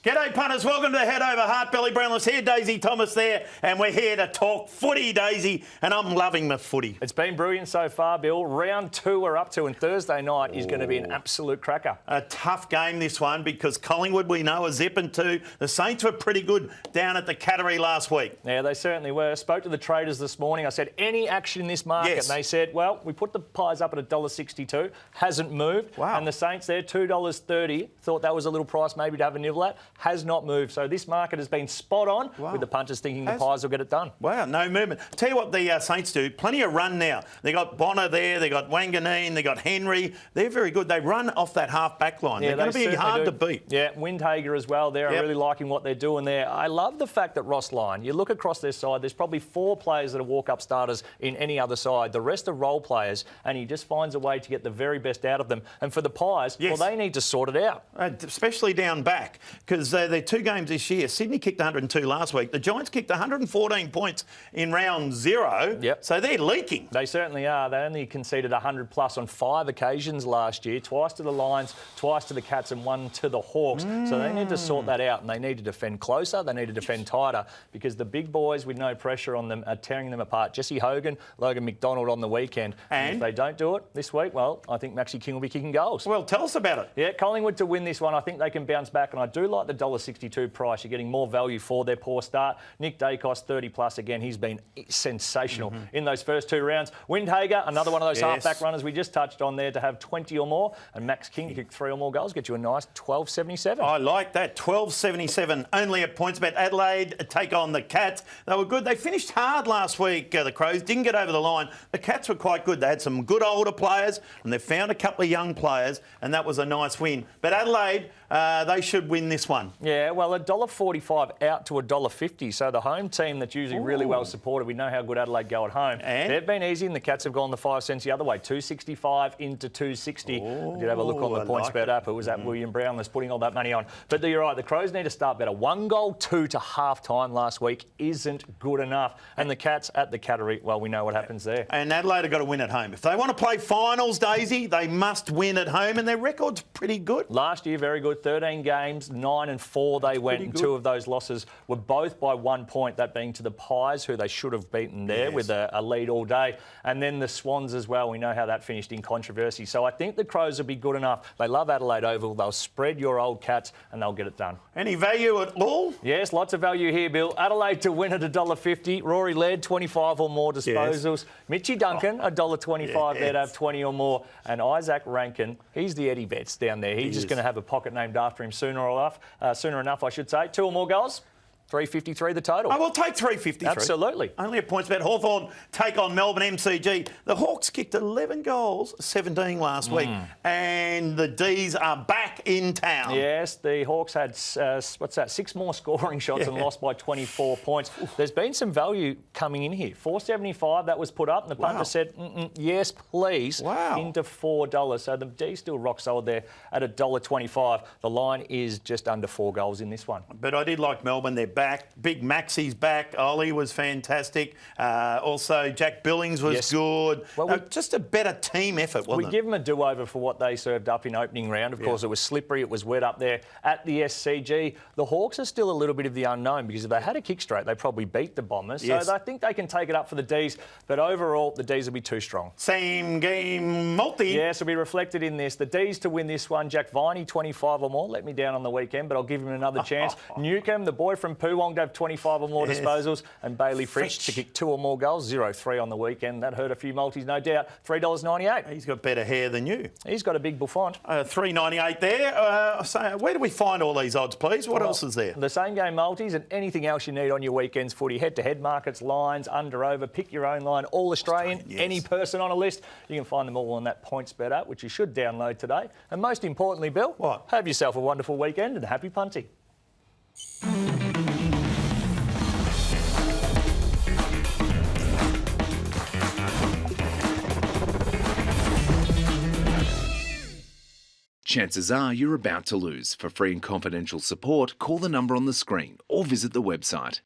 G'day punters, welcome to the Head Over Heart. Billy Brownless here, Daisy Thomas there, and we're here to talk footy, Daisy, and I'm loving the footy. It's been brilliant so far, Bill. Round 2 we're up to, and Thursday night is going to be an absolute cracker. A tough game, this one, because Collingwood, we know, are zipping too. The Saints were pretty good down at the Cattery last week. Yeah, they certainly were. Spoke to the traders this morning. I said, any action in this market? Yes. And they said, well, we put the pies up at $1.62. Hasn't moved. Wow. And the Saints there, $2.30. Thought that was a little price maybe to have a nibble at. Has not moved. So this market has been spot on, with the punters thinking the pies will get it done. Wow, no movement. Tell you what the Saints do, plenty of run now. They got Bonner there, they got Wanganeen, they got Henry. They're very good. They run off that half-back line. Yeah, they're going to be hard to beat. Yeah, Windhager as well there. Yep. I'm really liking what they're doing there. I love the fact that Ross Lyon, you look across their side, there's probably 4 players that are walk-up starters in any other side. The rest are role players, and he just finds a way to get the very best out of them. And for the pies, well, they need to sort it out. Especially down back, because they're 2 games this year. Sydney kicked 102 last week. The Giants kicked 114 points in round 0. Yep. So they're leaking. They certainly are. They only conceded 100 plus on 5 occasions last year, twice to the Lions, twice to the Cats and 1 to the Hawks. So they need to sort that out, and they need to defend closer. They need to defend tighter, because the big boys with no pressure on them are tearing them apart. Jesse Hogan, Logan McDonald on the weekend. And if they don't do it this week, well, I think Maxi King will be kicking goals. Well, tell us about it. Yeah, Collingwood to win this one. I think they can bounce back, and I do like the $1.62 price. You're getting more value for their poor start. Nick Dacos, 30 plus again. He's been sensational in those first 2 rounds. Windhager, another one of those half-back runners we just touched on there, to have 20 or more. And Max King to kick 3 or more goals, get you a nice $12.77. I like that. $12.77 only at PointsBet. Adelaide take on the Cats. They were good. They finished hard last week, the Crows. Didn't get over the line. The Cats were quite good. They had some good older players, and they found a couple of young players, and that was a nice win. But Adelaide, they should win this one. Yeah, well, $1.45 out to $1.50. So the home team that's usually really well supported, we know how good Adelaide go at home. And they've been easy, and the Cats have gone the 5 cents the other way, $2.65 into $2.60. I did have a look on the PointsBet app. It was at William Brownless putting all that money on. But you're right, the Crows need to start better. 1 goal, 2 to half-time last week isn't good enough. And the Cats at the Cattery, well, we know what happens there. And Adelaide have got to win at home. If they want to play finals, Daisy, they must win at home, and their record's pretty good. Last year, very good. 13 games, 9-4 they went, and 2 of those losses were both by 1 point, that being to the Pies, who they should have beaten there with a lead all day. And then the Swans as well. We know how that finished in controversy. So I think the Crows will be good enough. They love Adelaide Oval. They'll spread your old Cats, and they'll get it done. Any value at all? Yes, lots of value here, Bill. Adelaide to win at $1.50. Rory Laird, 25 or more disposals. Mitchie Duncan, $1.25 there to have 20 or more. And Isaac Rankin, he's the Eddie Betts down there. He's just going to have a pocket named after him sooner enough, I should say. 2 or more goals. $3.53 the total. I will take $3.53. Absolutely. Only at PointsBet. Hawthorn take on Melbourne MCG. The Hawks kicked 11 goals, 17 last week, and the D's are back in town. Yes, the Hawks had, 6 more scoring shots and lost by 24 points. There's been some value coming in here. $4.75 that was put up, and the punter said, yes, please, into $4. So the D's still rock solid there at $1.25. The line is just under 4 goals in this one. But I did like Melbourne. They're back. Big Maxi's back. Ollie was fantastic. Also, Jack Billings was good. Well, just a better team effort, wasn't it? We give them a do-over for what they served up in opening round. Of course, it was slippery. It was wet up there at the SCG. The Hawks are still a little bit of the unknown, because if they had a kick straight, they probably beat the Bombers. So I think they can take it up for the Ds. But overall, the Ds will be too strong. Same game multi. Yes, will be reflected in this. The Ds to win this one. Jack Viney, 25 or more. Let me down on the weekend, but I'll give him another chance. Newcomb, the boy from Poowong, to have 25 or more disposals, and Bailey Fritsch to kick 2 or more goals, 0-3 on the weekend. That hurt a few multis, no doubt. $3.98. He's got better hair than you. He's got a big bouffant. $3.98 there. So where do we find all these odds, please? What else is there? The same game multis and anything else you need on your weekend's footy. Head-to-head markets, lines, under-over, pick your own line, all Australian, any person on a list. You can find them all on that PointsBet app, which you should download today. And most importantly, Bill, have yourself a wonderful weekend and happy punting. Chances are you're about to lose. For free and confidential support, call the number on the screen or visit the website.